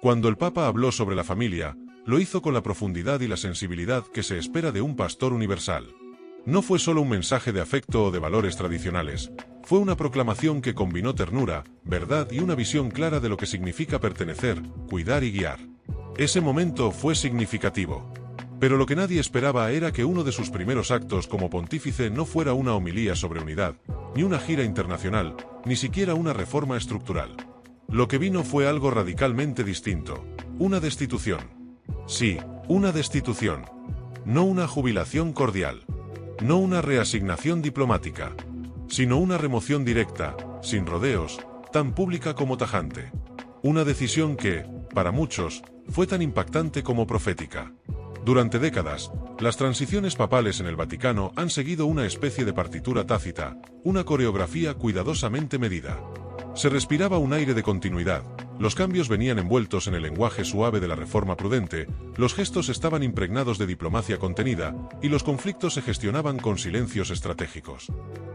Cuando el Papa habló sobre la familia, lo hizo con la profundidad y la sensibilidad que se espera de un pastor universal. No fue solo un mensaje de afecto o de valores tradicionales, fue una proclamación que combinó ternura, verdad y una visión clara de lo que significa pertenecer, cuidar y guiar. Ese momento fue significativo. Pero lo que nadie esperaba era que uno de sus primeros actos como pontífice no fuera una homilía sobre unidad, ni una gira internacional, ni siquiera una reforma estructural. Lo que vino fue algo radicalmente distinto, una destitución. Sí, una destitución. No una jubilación cordial. No una reasignación diplomática, sino una remoción directa, sin rodeos, tan pública como tajante. Una decisión que, para muchos, fue tan impactante como profética. Durante décadas, las transiciones papales en el Vaticano han seguido una especie de partitura tácita, una coreografía cuidadosamente medida. Se respiraba un aire de continuidad, los cambios venían envueltos en el lenguaje suave de la reforma prudente, los gestos estaban impregnados de diplomacia contenida, y los conflictos se gestionaban con silencios estratégicos.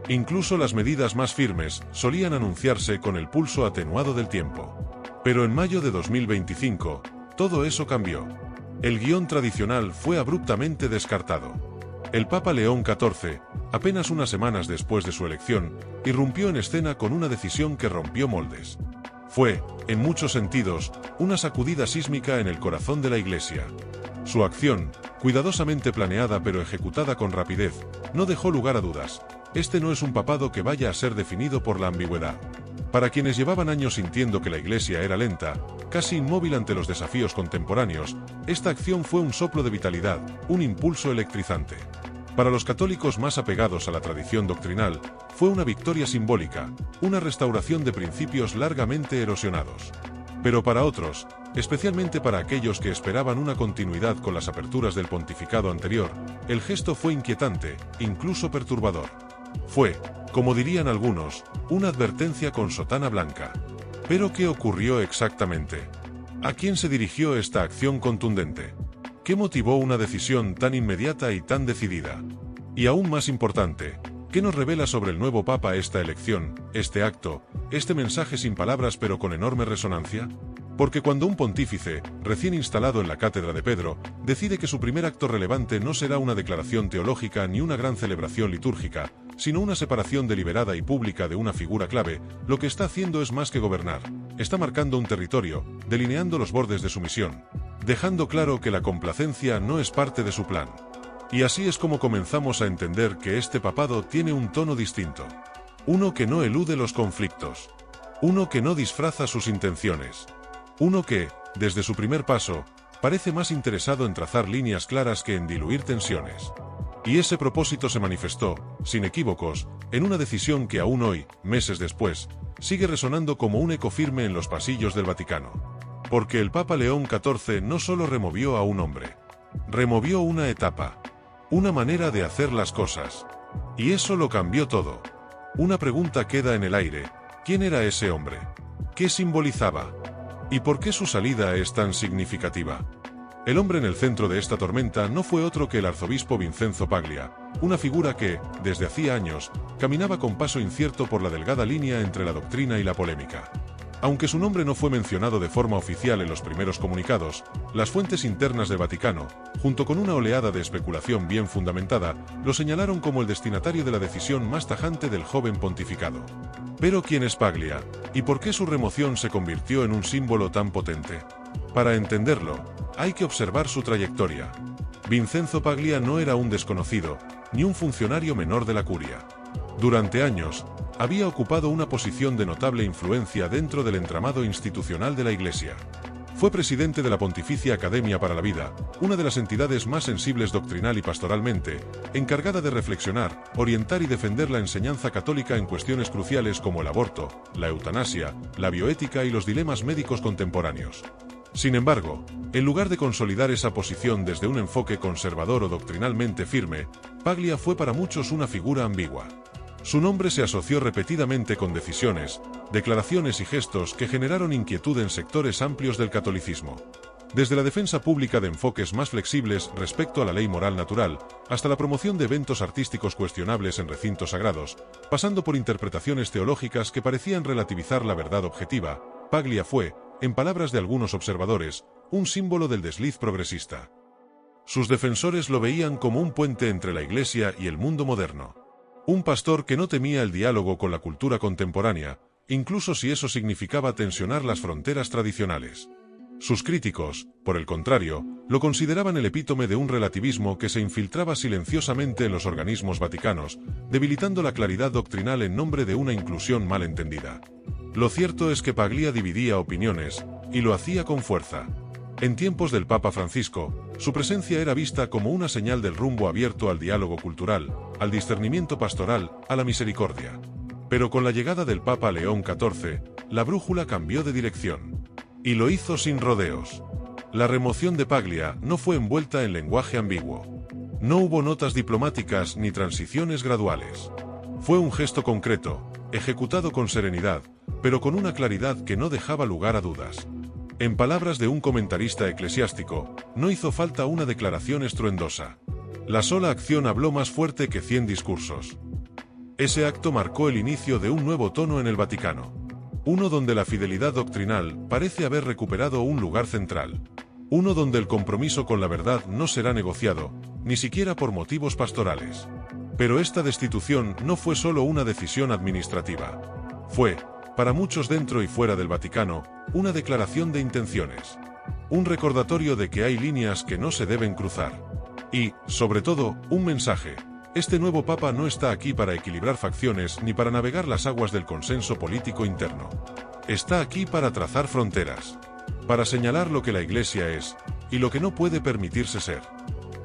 Incluso las medidas más firmes solían anunciarse con el pulso atenuado del tiempo. Pero en mayo de 2025, todo eso cambió. El guión tradicional fue abruptamente descartado. El Papa León XIV, apenas unas semanas después de su elección, irrumpió en escena con una decisión que rompió moldes. Fue, en muchos sentidos, una sacudida sísmica en el corazón de la Iglesia. Su acción, cuidadosamente planeada pero ejecutada con rapidez, no dejó lugar a dudas. Este no es un papado que vaya a ser definido por la ambigüedad. Para quienes llevaban años sintiendo que la Iglesia era lenta, casi inmóvil ante los desafíos contemporáneos, esta acción fue un soplo de vitalidad, un impulso electrizante. Para los católicos más apegados a la tradición doctrinal, fue una victoria simbólica, una restauración de principios largamente erosionados. Pero para otros, especialmente para aquellos que esperaban una continuidad con las aperturas del pontificado anterior, el gesto fue inquietante, incluso perturbador. Fue, como dirían algunos, una advertencia con sotana blanca. ¿Pero qué ocurrió exactamente? ¿A quién se dirigió esta acción contundente? ¿Qué motivó una decisión tan inmediata y tan decidida? Y aún más importante, ¿qué nos revela sobre el nuevo Papa esta elección, este acto, este mensaje sin palabras pero con enorme resonancia? Porque cuando un pontífice, recién instalado en la cátedra de Pedro, decide que su primer acto relevante no será una declaración teológica ni una gran celebración litúrgica, sino una separación deliberada y pública de una figura clave, lo que está haciendo es más que gobernar, está marcando un territorio, delineando los bordes de su misión, dejando claro que la complacencia no es parte de su plan. Y así es como comenzamos a entender que este papado tiene un tono distinto. Uno que no elude los conflictos. Uno que no disfraza sus intenciones. Uno que, desde su primer paso, parece más interesado en trazar líneas claras que en diluir tensiones. Y ese propósito se manifestó, sin equívocos, en una decisión que aún hoy, meses después, sigue resonando como un eco firme en los pasillos del Vaticano. Porque el Papa León XIV no solo removió a un hombre, removió una etapa, una manera de hacer las cosas. Y eso lo cambió todo. Una pregunta queda en el aire: ¿quién era ese hombre? ¿Qué simbolizaba? ¿Y por qué su salida es tan significativa? El hombre en el centro de esta tormenta no fue otro que el arzobispo Vincenzo Paglia, una figura que, desde hacía años, caminaba con paso incierto por la delgada línea entre la doctrina y la polémica. Aunque su nombre no fue mencionado de forma oficial en los primeros comunicados, las fuentes internas del Vaticano, junto con una oleada de especulación bien fundamentada, lo señalaron como el destinatario de la decisión más tajante del joven pontificado. Pero ¿quién es Paglia? ¿Y por qué su remoción se convirtió en un símbolo tan potente? Para entenderlo, hay que observar su trayectoria. Vincenzo Paglia no era un desconocido, ni un funcionario menor de la curia. Durante años, había ocupado una posición de notable influencia dentro del entramado institucional de la Iglesia. Fue presidente de la Pontificia Academia para la Vida, una de las entidades más sensibles doctrinal y pastoralmente, encargada de reflexionar, orientar y defender la enseñanza católica en cuestiones cruciales como el aborto, la eutanasia, la bioética y los dilemas médicos contemporáneos. Sin embargo, en lugar de consolidar esa posición desde un enfoque conservador o doctrinalmente firme, Paglia fue para muchos una figura ambigua. Su nombre se asoció repetidamente con decisiones, declaraciones y gestos que generaron inquietud en sectores amplios del catolicismo. Desde la defensa pública de enfoques más flexibles respecto a la ley moral natural, hasta la promoción de eventos artísticos cuestionables en recintos sagrados, pasando por interpretaciones teológicas que parecían relativizar la verdad objetiva, Paglia fue, en palabras de algunos observadores, un símbolo del desliz progresista. Sus defensores lo veían como un puente entre la Iglesia y el mundo moderno. Un pastor que no temía el diálogo con la cultura contemporánea, incluso si eso significaba tensionar las fronteras tradicionales. Sus críticos, por el contrario, lo consideraban el epítome de un relativismo que se infiltraba silenciosamente en los organismos vaticanos, debilitando la claridad doctrinal en nombre de una inclusión mal entendida. Lo cierto es que Paglia dividía opiniones, y lo hacía con fuerza. En tiempos del Papa Francisco, su presencia era vista como una señal del rumbo abierto al diálogo cultural, al discernimiento pastoral, a la misericordia. Pero con la llegada del Papa León XIV, la brújula cambió de dirección. Y lo hizo sin rodeos. La remoción de Paglia no fue envuelta en lenguaje ambiguo. No hubo notas diplomáticas ni transiciones graduales. Fue un gesto concreto, ejecutado con serenidad, pero con una claridad que no dejaba lugar a dudas. En palabras de un comentarista eclesiástico, no hizo falta una declaración estruendosa. La sola acción habló más fuerte que 100 discursos. Ese acto marcó el inicio de un nuevo tono en el Vaticano. Uno donde la fidelidad doctrinal parece haber recuperado un lugar central. Uno donde el compromiso con la verdad no será negociado, ni siquiera por motivos pastorales. Pero esta destitución no fue solo una decisión administrativa. Fue, para muchos dentro y fuera del Vaticano, una declaración de intenciones. Un recordatorio de que hay líneas que no se deben cruzar. Y, sobre todo, un mensaje. Este nuevo Papa no está aquí para equilibrar facciones ni para navegar las aguas del consenso político interno. Está aquí para trazar fronteras. Para señalar lo que la Iglesia es, y lo que no puede permitirse ser.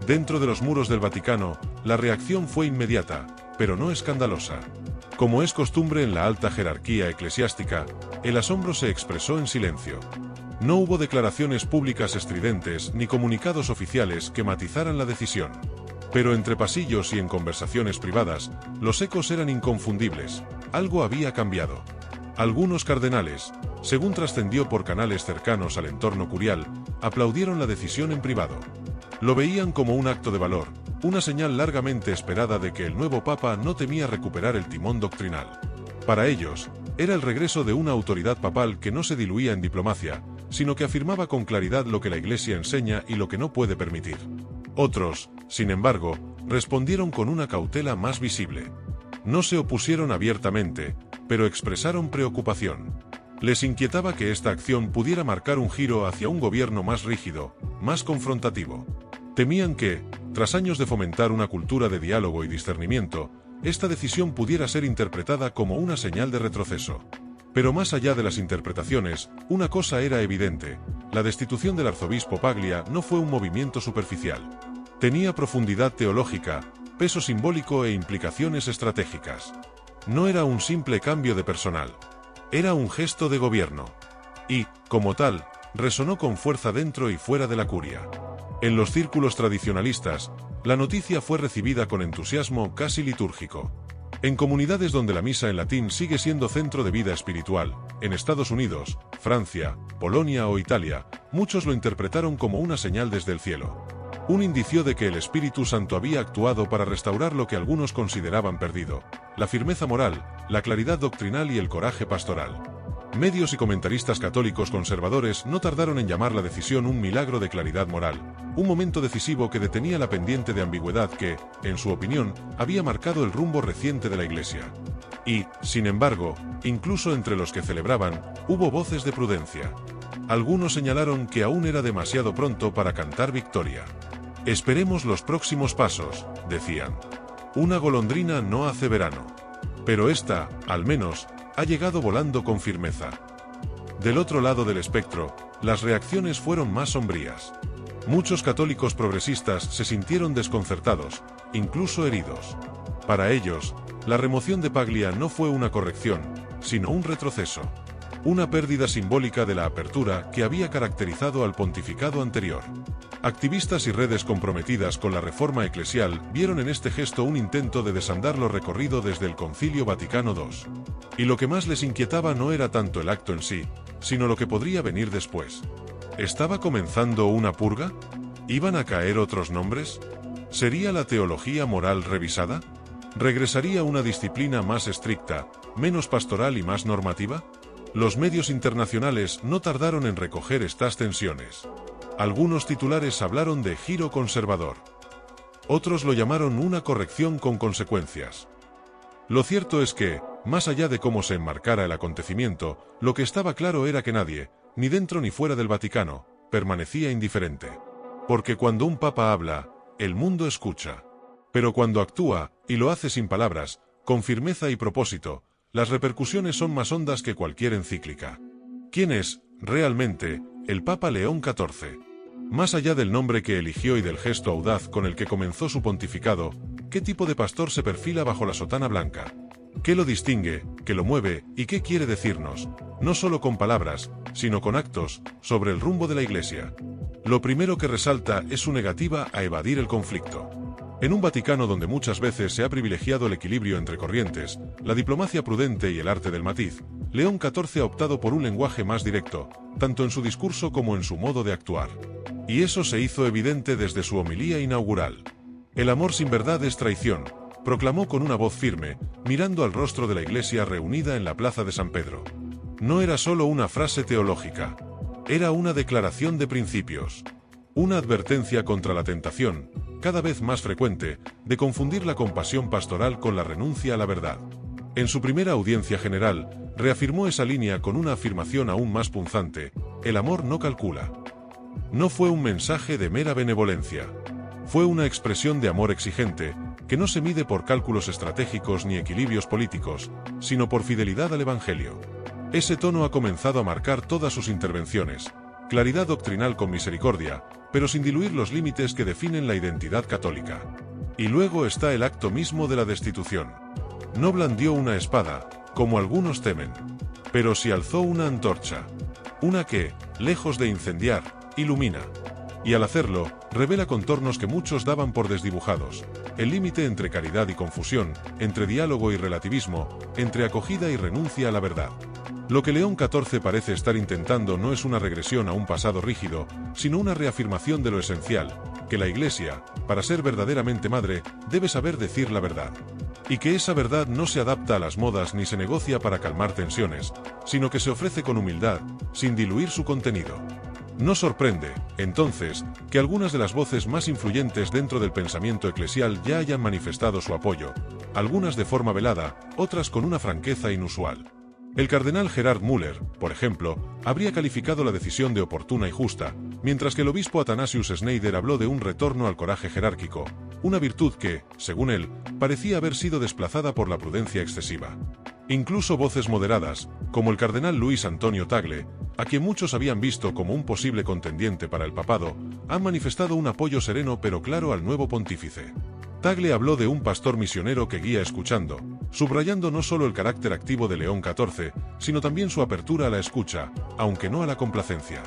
Dentro de los muros del Vaticano, la reacción fue inmediata, pero no escandalosa. Como es costumbre en la alta jerarquía eclesiástica, el asombro se expresó en silencio. No hubo declaraciones públicas estridentes ni comunicados oficiales que matizaran la decisión. Pero entre pasillos y en conversaciones privadas, los ecos eran inconfundibles. Algo había cambiado. Algunos cardenales, según trascendió por canales cercanos al entorno curial, aplaudieron la decisión en privado. Lo veían como un acto de valor, una señal largamente esperada de que el nuevo Papa no temía recuperar el timón doctrinal. Para ellos, era el regreso de una autoridad papal que no se diluía en diplomacia, sino que afirmaba con claridad lo que la Iglesia enseña y lo que no puede permitir. Otros, sin embargo, respondieron con una cautela más visible. No se opusieron abiertamente, pero expresaron preocupación. Les inquietaba que esta acción pudiera marcar un giro hacia un gobierno más rígido, más confrontativo. Temían que, tras años de fomentar una cultura de diálogo y discernimiento, esta decisión pudiera ser interpretada como una señal de retroceso. Pero más allá de las interpretaciones, una cosa era evidente: la destitución del arzobispo Paglia no fue un movimiento superficial. Tenía profundidad teológica, peso simbólico e implicaciones estratégicas. No era un simple cambio de personal. Era un gesto de gobierno. Y, como tal, resonó con fuerza dentro y fuera de la curia. En los círculos tradicionalistas, la noticia fue recibida con entusiasmo casi litúrgico. En comunidades donde la misa en latín sigue siendo centro de vida espiritual, en Estados Unidos, Francia, Polonia o Italia, muchos lo interpretaron como una señal desde el cielo. Un indicio de que el Espíritu Santo había actuado para restaurar lo que algunos consideraban perdido: la firmeza moral, la claridad doctrinal y el coraje pastoral. Medios y comentaristas católicos conservadores no tardaron en llamar la decisión un milagro de claridad moral, un momento decisivo que detenía la pendiente de ambigüedad que, en su opinión, había marcado el rumbo reciente de la Iglesia. Y, sin embargo, incluso entre los que celebraban, hubo voces de prudencia. Algunos señalaron que aún era demasiado pronto para cantar victoria. Esperemos los próximos pasos, decían. Una golondrina no hace verano. Pero esta, al menos, ha llegado volando con firmeza. Del otro lado del espectro, las reacciones fueron más sombrías. Muchos católicos progresistas se sintieron desconcertados, incluso heridos. Para ellos, la remoción de Paglia no fue una corrección, sino un retroceso. Una pérdida simbólica de la apertura que había caracterizado al pontificado anterior. Activistas y redes comprometidas con la reforma eclesial vieron en este gesto un intento de desandar lo recorrido desde el Concilio Vaticano II. Y lo que más les inquietaba no era tanto el acto en sí, sino lo que podría venir después. ¿Estaba comenzando una purga? ¿Iban a caer otros nombres? ¿Sería la teología moral revisada? ¿Regresaría una disciplina más estricta, menos pastoral y más normativa? Los medios internacionales no tardaron en recoger estas tensiones. Algunos titulares hablaron de giro conservador. Otros lo llamaron una corrección con consecuencias. Lo cierto es que, más allá de cómo se enmarcara el acontecimiento, lo que estaba claro era que nadie, ni dentro ni fuera del Vaticano, permanecía indiferente. Porque cuando un papa habla, el mundo escucha. Pero cuando actúa, y lo hace sin palabras, con firmeza y propósito, las repercusiones son más hondas que cualquier encíclica. ¿Quién es, realmente, el Papa León XIV? Más allá del nombre que eligió y del gesto audaz con el que comenzó su pontificado, ¿qué tipo de pastor se perfila bajo la sotana blanca? ¿Qué lo distingue, qué lo mueve y qué quiere decirnos, no solo con palabras, sino con actos, sobre el rumbo de la Iglesia? Lo primero que resalta es su negativa a evadir el conflicto. En un Vaticano donde muchas veces se ha privilegiado el equilibrio entre corrientes, la diplomacia prudente y el arte del matiz, León XIV ha optado por un lenguaje más directo, tanto en su discurso como en su modo de actuar. Y eso se hizo evidente desde su homilía inaugural. El amor sin verdad es traición, proclamó con una voz firme, mirando al rostro de la Iglesia reunida en la plaza de San Pedro. No era solo una frase teológica, era una declaración de principios. Una advertencia contra la tentación, cada vez más frecuente, de confundir la compasión pastoral con la renuncia a la verdad. En su primera audiencia general, reafirmó esa línea con una afirmación aún más punzante: el amor no calcula. No fue un mensaje de mera benevolencia. Fue una expresión de amor exigente, que no se mide por cálculos estratégicos ni equilibrios políticos, sino por fidelidad al Evangelio. Ese tono ha comenzado a marcar todas sus intervenciones: claridad doctrinal con misericordia, pero sin diluir los límites que definen la identidad católica. Y luego está el acto mismo de la destitución. No blandió una espada, como algunos temen, pero sí alzó una antorcha. Una que, lejos de incendiar, ilumina. Y al hacerlo, revela contornos que muchos daban por desdibujados: el límite entre caridad y confusión, entre diálogo y relativismo, entre acogida y renuncia a la verdad. Lo que León XIV parece estar intentando no es una regresión a un pasado rígido, sino una reafirmación de lo esencial: que la Iglesia, para ser verdaderamente madre, debe saber decir la verdad. Y que esa verdad no se adapta a las modas ni se negocia para calmar tensiones, sino que se ofrece con humildad, sin diluir su contenido. No sorprende, entonces, que algunas de las voces más influyentes dentro del pensamiento eclesial ya hayan manifestado su apoyo, algunas de forma velada, otras con una franqueza inusual. El cardenal Gerhard Müller, por ejemplo, habría calificado la decisión de oportuna y justa, mientras que el obispo Athanasius Schneider habló de un retorno al coraje jerárquico, una virtud que, según él, parecía haber sido desplazada por la prudencia excesiva. Incluso voces moderadas, como el cardenal Luis Antonio Tagle, a quien muchos habían visto como un posible contendiente para el papado, han manifestado un apoyo sereno pero claro al nuevo pontífice. Tagle habló de un pastor misionero que guía escuchando, subrayando no solo el carácter activo de León XIV, sino también su apertura a la escucha, aunque no a la complacencia.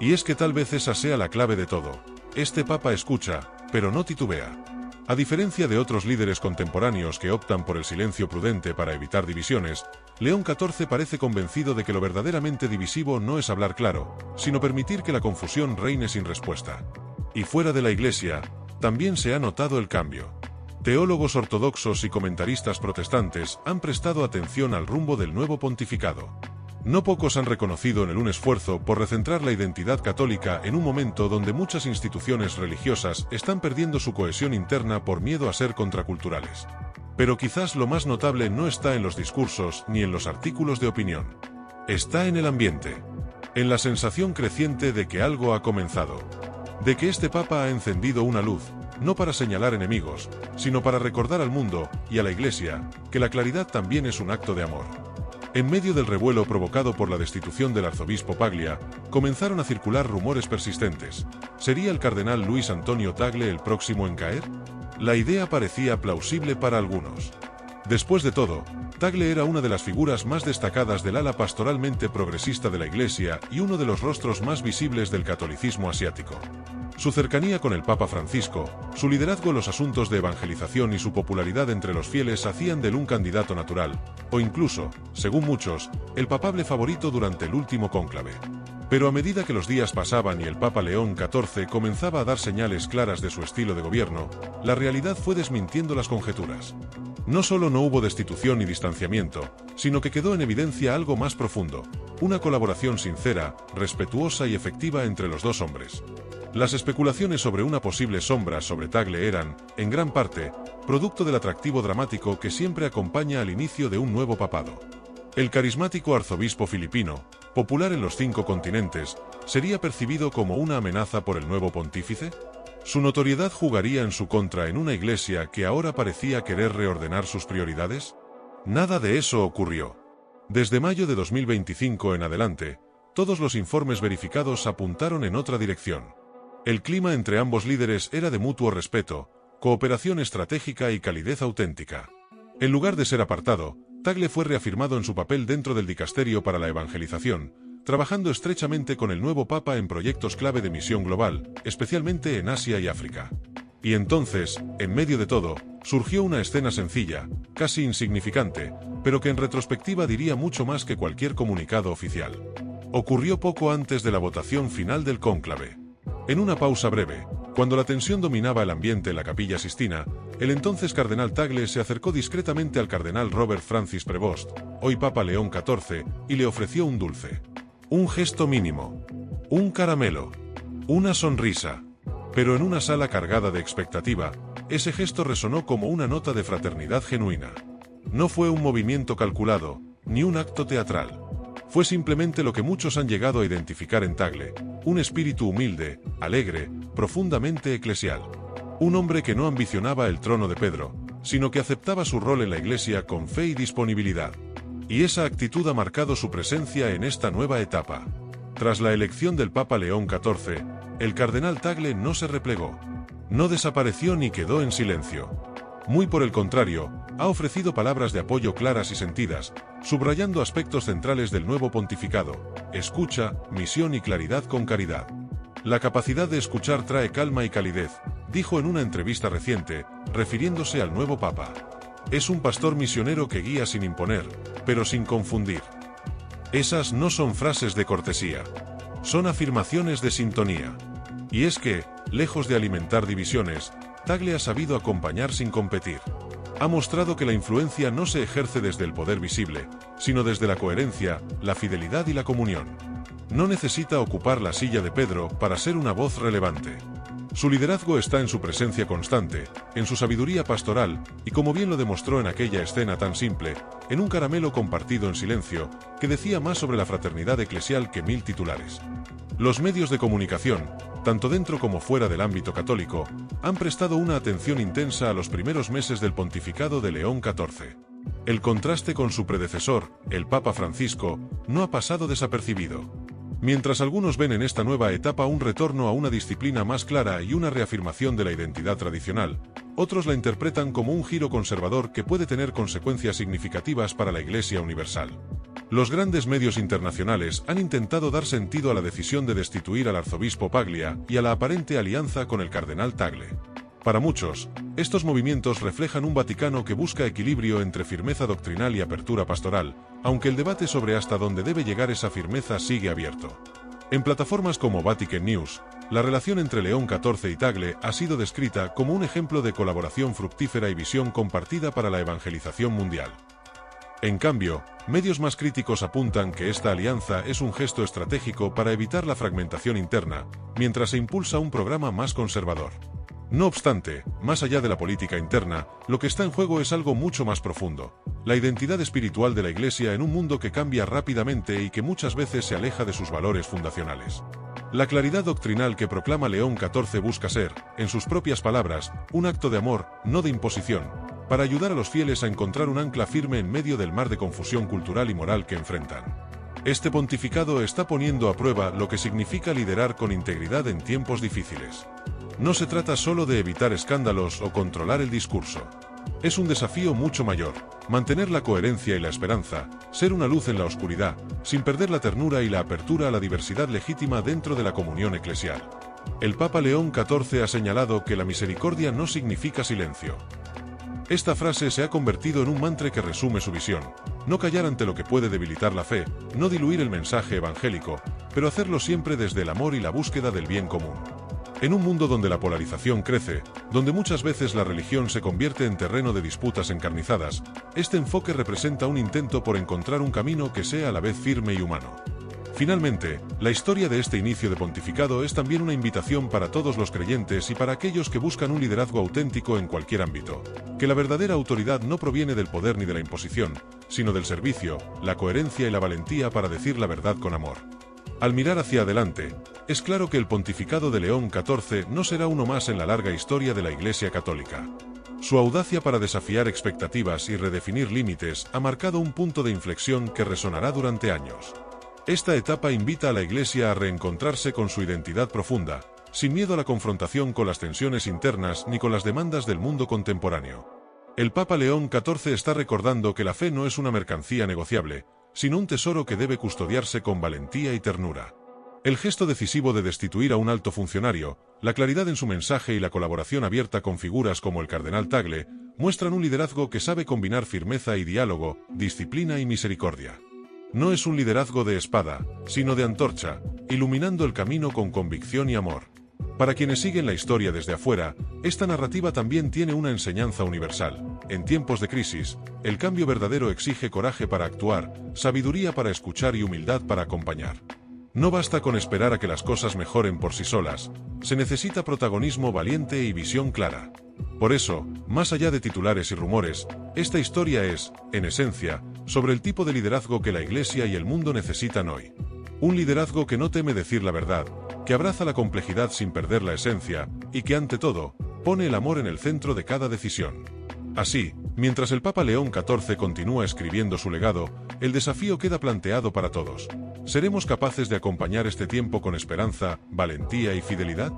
Y es que tal vez esa sea la clave de todo: este papa escucha, pero no titubea. A diferencia de otros líderes contemporáneos que optan por el silencio prudente para evitar divisiones, León XIV parece convencido de que lo verdaderamente divisivo no es hablar claro, sino permitir que la confusión reine sin respuesta. Y fuera de la Iglesia, también se ha notado el cambio. Teólogos ortodoxos y comentaristas protestantes han prestado atención al rumbo del nuevo pontificado. No pocos han reconocido en él un esfuerzo por recentrar la identidad católica en un momento donde muchas instituciones religiosas están perdiendo su cohesión interna por miedo a ser contraculturales. Pero quizás lo más notable no está en los discursos ni en los artículos de opinión. Está en el ambiente. En la sensación creciente de que algo ha comenzado. De que este Papa ha encendido una luz, no para señalar enemigos, sino para recordar al mundo, y a la Iglesia, que la claridad también es un acto de amor. En medio del revuelo provocado por la destitución del arzobispo Paglia, comenzaron a circular rumores persistentes. ¿Sería el cardenal Luis Antonio Tagle el próximo en caer? La idea parecía plausible para algunos. Después de todo, Tagle era una de las figuras más destacadas del ala pastoralmente progresista de la Iglesia y uno de los rostros más visibles del catolicismo asiático. Su cercanía con el Papa Francisco, su liderazgo en los asuntos de evangelización y su popularidad entre los fieles hacían de él un candidato natural, o incluso, según muchos, el papable favorito durante el último cónclave. Pero a medida que los días pasaban y el Papa León XIV comenzaba a dar señales claras de su estilo de gobierno, la realidad fue desmintiendo las conjeturas. No solo no hubo destitución ni distanciamiento, sino que quedó en evidencia algo más profundo, una colaboración sincera, respetuosa y efectiva entre los dos hombres. Las especulaciones sobre una posible sombra sobre Tagle eran, en gran parte, producto del atractivo dramático que siempre acompaña al inicio de un nuevo papado. El carismático arzobispo filipino, popular en los 5 continentes, ¿sería percibido como una amenaza por el nuevo pontífice? ¿Su notoriedad jugaría en su contra en una iglesia que ahora parecía querer reordenar sus prioridades? Nada de eso ocurrió. Desde mayo de 2025 en adelante, todos los informes verificados apuntaron en otra dirección. El clima entre ambos líderes era de mutuo respeto, cooperación estratégica y calidez auténtica. En lugar de ser apartado, Tagle fue reafirmado en su papel dentro del dicasterio para la evangelización, trabajando estrechamente con el nuevo Papa en proyectos clave de misión global, especialmente en Asia y África. Y entonces, en medio de todo, surgió una escena sencilla, casi insignificante, pero que en retrospectiva diría mucho más que cualquier comunicado oficial. Ocurrió poco antes de la votación final del cónclave. En una pausa breve, cuando la tensión dominaba el ambiente en la Capilla Sistina, el entonces cardenal Tagle se acercó discretamente al cardenal Robert Francis Prevost, hoy Papa León XIV, y le ofreció un dulce. Un gesto mínimo. Un caramelo. Una sonrisa. Pero en una sala cargada de expectativa, ese gesto resonó como una nota de fraternidad genuina. No fue un movimiento calculado, ni un acto teatral. Fue simplemente lo que muchos han llegado a identificar en Tagle, un espíritu humilde, alegre, profundamente eclesial. Un hombre que no ambicionaba el trono de Pedro, sino que aceptaba su rol en la Iglesia con fe y disponibilidad. Y esa actitud ha marcado su presencia en esta nueva etapa. Tras la elección del Papa León XIV, el cardenal Tagle no se replegó. No desapareció ni quedó en silencio. Muy por el contrario, ha ofrecido palabras de apoyo claras y sentidas, subrayando aspectos centrales del nuevo pontificado: escucha, misión y claridad con caridad. La capacidad de escuchar trae calma y calidez, dijo en una entrevista reciente, refiriéndose al nuevo Papa. Es un pastor misionero que guía sin imponer, pero sin confundir. Esas no son frases de cortesía. Son afirmaciones de sintonía. Y es que, lejos de alimentar divisiones, Tagle ha sabido acompañar sin competir. Ha mostrado que la influencia no se ejerce desde el poder visible, sino desde la coherencia, la fidelidad y la comunión. No necesita ocupar la silla de Pedro para ser una voz relevante. Su liderazgo está en su presencia constante, en su sabiduría pastoral, y como bien lo demostró en aquella escena tan simple, en un caramelo compartido en silencio, que decía más sobre la fraternidad eclesial que 1000 titulares. Los medios de comunicación, tanto dentro como fuera del ámbito católico, han prestado una atención intensa a los primeros meses del pontificado de León XIV. El contraste con su predecesor, el Papa Francisco, no ha pasado desapercibido. Mientras algunos ven en esta nueva etapa un retorno a una disciplina más clara y una reafirmación de la identidad tradicional, otros la interpretan como un giro conservador que puede tener consecuencias significativas para la Iglesia universal. Los grandes medios internacionales han intentado dar sentido a la decisión de destituir al arzobispo Paglia y a la aparente alianza con el cardenal Tagle. Para muchos, estos movimientos reflejan un Vaticano que busca equilibrio entre firmeza doctrinal y apertura pastoral, aunque el debate sobre hasta dónde debe llegar esa firmeza sigue abierto. En plataformas como Vatican News, la relación entre León XIV y Tagle ha sido descrita como un ejemplo de colaboración fructífera y visión compartida para la evangelización mundial. En cambio, medios más críticos apuntan que esta alianza es un gesto estratégico para evitar la fragmentación interna, mientras se impulsa un programa más conservador. No obstante, más allá de la política interna, lo que está en juego es algo mucho más profundo: la identidad espiritual de la Iglesia en un mundo que cambia rápidamente y que muchas veces se aleja de sus valores fundacionales. La claridad doctrinal que proclama León XIV busca ser, en sus propias palabras, un acto de amor, no de imposición, para ayudar a los fieles a encontrar un ancla firme en medio del mar de confusión cultural y moral que enfrentan. Este pontificado está poniendo a prueba lo que significa liderar con integridad en tiempos difíciles. No se trata solo de evitar escándalos o controlar el discurso. Es un desafío mucho mayor: mantener la coherencia y la esperanza, ser una luz en la oscuridad, sin perder la ternura y la apertura a la diversidad legítima dentro de la comunión eclesial. El Papa León XIV ha señalado que la misericordia no significa silencio. Esta frase se ha convertido en un mantra que resume su visión: no callar ante lo que puede debilitar la fe, no diluir el mensaje evangélico, pero hacerlo siempre desde el amor y la búsqueda del bien común. En un mundo donde la polarización crece, donde muchas veces la religión se convierte en terreno de disputas encarnizadas, este enfoque representa un intento por encontrar un camino que sea a la vez firme y humano. Finalmente, la historia de este inicio de pontificado es también una invitación para todos los creyentes y para aquellos que buscan un liderazgo auténtico en cualquier ámbito. Que la verdadera autoridad no proviene del poder ni de la imposición, sino del servicio, la coherencia y la valentía para decir la verdad con amor. Al mirar hacia adelante, es claro que el pontificado de León XIV no será uno más en la larga historia de la Iglesia Católica. Su audacia para desafiar expectativas y redefinir límites ha marcado un punto de inflexión que resonará durante años. Esta etapa invita a la Iglesia a reencontrarse con su identidad profunda, sin miedo a la confrontación con las tensiones internas ni con las demandas del mundo contemporáneo. El Papa León XIV está recordando que la fe no es una mercancía negociable, sino un tesoro que debe custodiarse con valentía y ternura. El gesto decisivo de destituir a un alto funcionario, la claridad en su mensaje y la colaboración abierta con figuras como el cardenal Tagle, muestran un liderazgo que sabe combinar firmeza y diálogo, disciplina y misericordia. No es un liderazgo de espada, sino de antorcha, iluminando el camino con convicción y amor. Para quienes siguen la historia desde afuera, esta narrativa también tiene una enseñanza universal. En tiempos de crisis, el cambio verdadero exige coraje para actuar, sabiduría para escuchar y humildad para acompañar. No basta con esperar a que las cosas mejoren por sí solas, se necesita protagonismo valiente y visión clara. Por eso, más allá de titulares y rumores, esta historia es, en esencia, sobre el tipo de liderazgo que la Iglesia y el mundo necesitan hoy. Un liderazgo que no teme decir la verdad, que abraza la complejidad sin perder la esencia, y que ante todo, pone el amor en el centro de cada decisión. Así, mientras el Papa León XIV continúa escribiendo su legado, el desafío queda planteado para todos. ¿Seremos capaces de acompañar este tiempo con esperanza, valentía y fidelidad?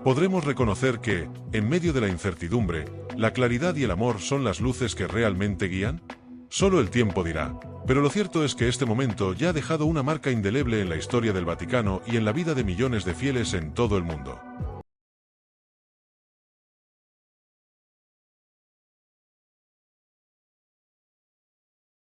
¿Podremos reconocer que, en medio de la incertidumbre, la claridad y el amor son las luces que realmente guían? Solo el tiempo dirá, pero lo cierto es que este momento ya ha dejado una marca indeleble en la historia del Vaticano y en la vida de millones de fieles en todo el mundo.